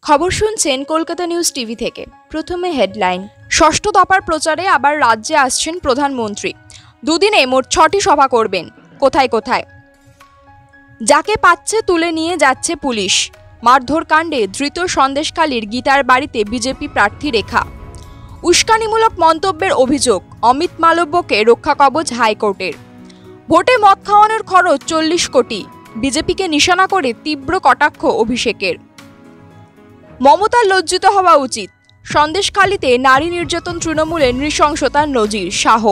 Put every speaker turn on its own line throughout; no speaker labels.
খবর শুনছেন Kolkata news TV থেকে। প্রথমে হেডলাইন। ষষ্ঠ দফার প্রচারে আবার রাজ্যে আসছেন প্রধানমন্ত্রী। দুদিনে মোট 6টি সভা করবেন। কোথায় কোথায়? যাকে পাচ্ছে তুলে নিয়ে যাচ্ছে পুলিশ। মারধর কাণ্ডে ধৃত সন্দেশখালীর গীতার বাড়িতে বিজেপি প্রার্থী রেখা। উস্কানিমূলক মন্তব্যের অভিযোগ, অমিত মালব্যকে রক্ষা কবচ হাইকোর্টের। ভোটে মদ খাওয়ানোর খরচ 40 কোটি। বিজেপিকে নিশানা করে তীব্র কটাক্ষ অভিষেকের। মমতার লজ্জিত হওয়া উচিত। সন্দেশখালীতে নারী নির্যাতন তৃণমূলের নৃশংসতার নজির, শাহ।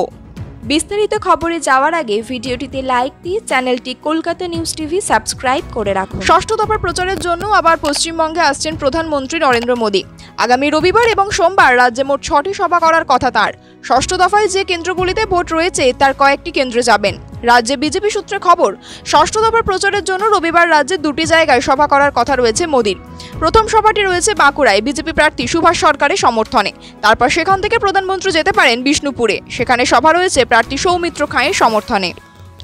বিস্তারিত খবরে যাওয়ার আগে ভিডিওটিতে লাইক দিয়ে চ্যানেলটি কলকাতা নিউজ টিভি সাবস্ক্রাইব করে রাখুন। ষষ্ঠ দফার প্রচারের জন্য আবার পশ্চিমবঙ্গে আসছেন প্রধানমন্ত্রী নরেন্দ্র মোদী। আগামী রবিবার এবং সোমবার রাজ্যে মোট 6টি সভা করার কথা তার। ষষ্ঠ দফায় যে কেন্দ্রগুলিতে ভোট রয়েছে তার কয়েকটি কেন্দ্রে যাবেন। রাজ্যে বিজেপি সূত্রে খবর, ষষ্ঠ দফার প্রচারের জন্য রবিবার রাজ্যে 2টি জায়গায় সভা করার কথা রয়েছে মোদীর। প্রথম সভাটি রয়েছে বাঁকুড়ায় বিজেপি প্রার্থী সুভাষ সরকারের সমর্থনে। তারপর সেখান থেকে প্রধানমন্ত্রী যেতে পারেন বিষ্ণুপুরে। সেখানে সভা রয়েছে প্রার্থী সৌমিত্র খাঁয়ের সমর্থনে।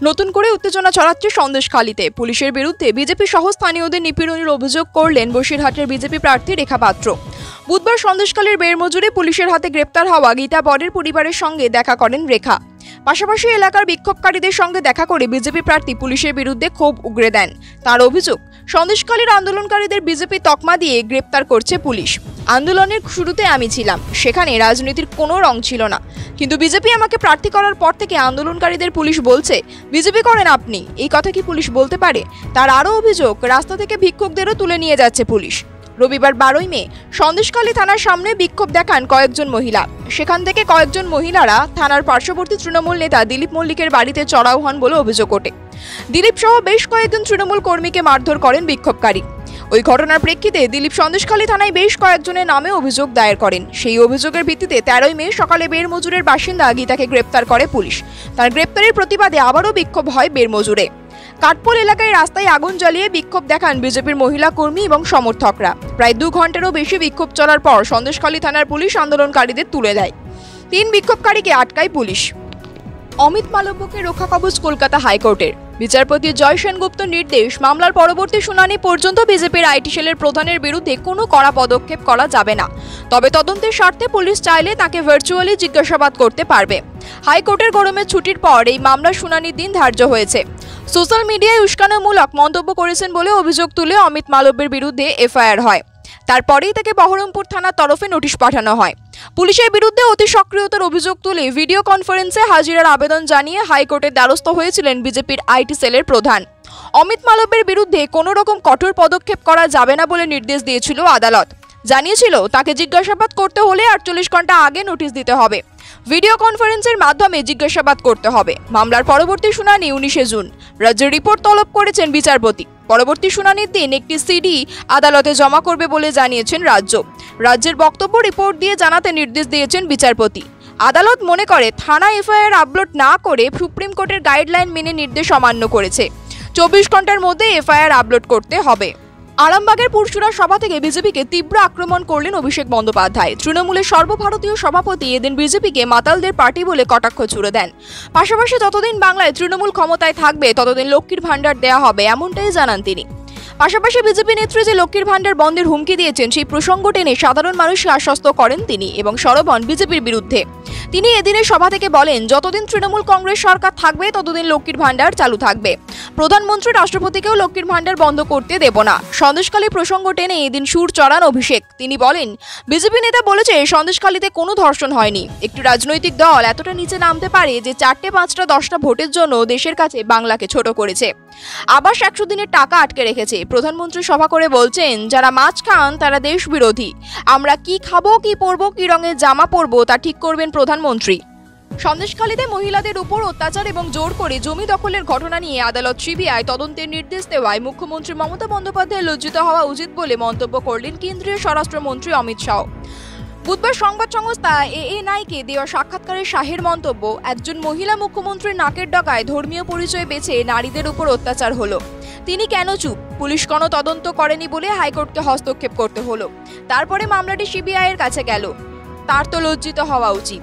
নতুন করে উত্তেজনা ছড়াচ্ছে সন্দেশখালীতে। পুলিশের বিরুদ্ধে বিজেপি সহ স্থানীয়দের নিপীড়নের অভিযোগ করলেন বসিরহাটের বিজেপি প্রার্থী রেখা পাত্র। বুধবার সন্দেশখালীর বেড়মজুরে পুলিশের হাতে গ্রেপ্তার হওয়া গীতা বরের পরিবারের সঙ্গে দেখা করেন রেখা। পাশাপাশি এলাকার বিক্ষোভকারীদের সঙ্গে দেখা করে বিজেপি প্রার্থী পুলিশের বিরুদ্ধে ক্ষোভ উগরে দেন। তার অভিযোগ, সন্দেশখালীর আন্দোলনকারীদের বিজেপি তকমা দিয়ে গ্রেপ্তার করছে পুলিশ। আন্দোলনের শুরুতে আমি ছিলাম, সেখানে রাজনীতির কোনো রং ছিল না, কিন্তু বিজেপি আমাকে প্রার্থী করার পর থেকে আন্দোলনকারীদের পুলিশ বলছে বিজেপি করেন আপনি। এই কথা কি পুলিশ বলতে পারে? তার আরও অভিযোগ, রাস্তা থেকে ভিক্ষুকদেরও তুলে নিয়ে যাচ্ছে পুলিশ। রবিবার 12ই মে সন্দেশখালী থানার সামনে বিক্ষোভ দেখান কয়েকজন মহিলা। সেখান থেকে কয়েকজন মহিলারা থানার পার্শ্ববর্তী তৃণমূল নেতা দিলীপ মল্লিকের বাড়িতে চড়াও হন বলে অভিযোগ ওঠে। দিলীপ সহ বেশ কয়েকজন তৃণমূল কর্মীকে মারধর করেন বিক্ষোভকারী। ওই ঘটনার প্রেক্ষিতে দিলীপ সন্দেশখালী থানায় বেশ কয়েকজনের নামে অভিযোগ দায়ের করেন। সেই অভিযোগের ভিত্তিতে 13ই মে সকালে বেড়মজুরের বাসিন্দা গীতাকে গ্রেপ্তার করে পুলিশ। তার গ্রেপ্তারের প্রতিবাদে আবারও বিক্ষোভ হয় বেড়মজুরে। কাঠপোল এলাকায় রাস্তায় আগুন জ্বালিয়ে বিক্ষোভ দেখান বিজেপির মহিলা কর্মী এবং সমর্থকরা। প্রায় 2 ঘন্টারও বেশি বিক্ষোভ চলার পর সন্দেশখালী থানার পুলিশ আন্দোলনকারীদের তুলে দেয়। 3 বিক্ষোভকারীকে আটকায় পুলিশ। অমিত মালব্যকে রক্ষা কবচ কলকাতা হাইকোর্টের। বিচারপতি জয় সেনগুপ্তর নির্দেশ, মামলার পরবর্তী শুনানি পর্যন্ত বিজেপির আইটি সেলের প্রধানের বিরুদ্ধে কোনো কড়া পদক্ষেপ করা যাবে না। তবে তদন্তের স্বার্থে পুলিশ চাইলে তাকে ভার্চুয়ালি জিজ্ঞাসাবাদ করতে পারবে। হাইকোর্টের গরমের ছুটির পর এই মামলার শুনানির দিন ধার্য হয়েছে। সোশ্যাল মিডিয়ায় উস্কানিমূলক মন্তব্য করেছেন বলে অভিযোগ তুলে অমিত মালব্যের বিরুদ্ধে এফআইআর হয়। তারপরেই তাকে বহরমপুর থানার তরফে নোটিশ পাঠানো হয়। পুলিশের বিরুদ্ধে অতি সক্রিয়তার অভিযোগ তুলে ভিডিও কনফারেন্সে হাজিরার আবেদন জানিয়ে হাইকোর্টের দ্বারস্থ হয়েছিলেন বিজেপির আইটি সেলের প্রধান। অমিত মালব্যের বিরুদ্ধে কোনো রকম কঠোর পদক্ষেপ করা যাবে না বলে নির্দেশ দিয়েছিল আদালত। জানিয়েছিল তাকে জিজ্ঞাসাবাদ করতে হলে 48 ঘন্টা আগে নোটিশ দিতে হবে। ভিডিও কনফারেন্সের মাধ্যমে জিজ্ঞাসাবাদ করতে হবে। মামলার পরবর্তী শুনানি 19 জুন। রাজ্যের রিপোর্ট তলব করেছেন বিচারপতি। পরবর্তী শুনানির দিন একটি সিডি আদালতে জমা করবে বলে জানিয়েছেন রাজ্য। রাজ্যের বক্তব্য রিপোর্ট দিয়ে জানাতে নির্দেশ দিয়েছেন বিচারপতি। আদালত মনে করে থানা এফআইআর আপলোড না করে সুপ্রিম কোর্টের গাইডলাইন মেনে নির্দেশ অমান্য করেছে। 24 ঘন্টার মধ্যে এফআইআর আপলোড করতে হবে। আরামবাগের পুরসুরা সভা থেকে বিজেপিকে তীব্র আক্রমণ করলেন অভিষেক বন্দ্যোপাধ্যায়। তৃণমূলের সর্বভারতীয় সভাপতি এদিন বিজেপিকে মাতালদের পার্টি বলে কটাক্ষ ছুড়ে দেন। পাশাপাশি যতদিন বাংলায় তৃণমূল ক্ষমতায় থাকবে ততদিন লক্ষ্মীর ভাণ্ডার দেওয়া হবে, এমনটাই জানান তিনি। পাশাপাশি বিজেপি নেত্রী যে লক্ষ্মীর ভাণ্ডার বন্ধের হুমকি দিয়েছেন সেই প্রসঙ্গ টেনে সাধারণ মানুষকে আশ্বস্ত করেন তিনি এবং সরব হন বিজেপির বিরুদ্ধে। তিনি এদিনের সভা থেকে বলেন, যতদিন তৃণমূল কংগ্রেস সরকার থাকবে ততদিন লক্ষ্মীর ভাণ্ডার চালু থাকবে। প্রধানমন্ত্রী রাষ্ট্রপতিকেও লক্ষ্মীর ভাণ্ডার বন্ধ করতে দেব না। সন্দেশখালী প্রসঙ্গ টেনে এদিন সুর চড়ান অভিষেক। তিনি বলেন, বিজেপি নেতা বলেছে সন্দেশখালীতে কোনো ধর্ষণ হয়নি। একটি রাজনৈতিক দল এতটা নিচে নামতে পারে যে 4টে 5টা 10টা ভোটের জন্য দেশের কাছে বাংলাকে ছোট করেছে। আবাস 100 দিনের টাকা আটকে রেখেছে। প্রধানমন্ত্রী সভা করে বলছেন, যারা মাছ খান তারা দেশ বিরোধী। আমরা কি খাবো, কি পরবো, কি রঙের জামা পরবো তা ঠিক করবেন প্রধানমন্ত্রী। সন্দেশখালীতে মহিলাদের উপর অত্যাচার এবং জোর করে জমি দখলের ঘটনা নিয়ে আদালত সিবিআই তদন্তের নির্দেশ দেওয়ায় মুখ্যমন্ত্রী মমতা বন্দ্যোপাধ্যায় লজ্জিত হওয়া উচিত বলে মন্তব্য করলেন কেন্দ্রীয় স্বরাষ্ট্রমন্ত্রী অমিত শাহ। বুধবার সংবাদ সংস্থা এএনআইকে দেওয়া সাক্ষাৎকারে শাহের মন্তব্য, একজন মহিলা মুখ্যমন্ত্রীর নাকের ডগায় ধর্মীয় পরিচয় বেছে নারীদের উপর অত্যাচার হলো। তিনি কেন চুপ? পুলিশ কোনো তদন্ত করেনি বলে হাইকোর্টকে হস্তক্ষেপ করতে হলো। তারপরে মামলাটি সিবিআইয়ের কাছে গেল। তার তো লজ্জিত হওয়া উচিত।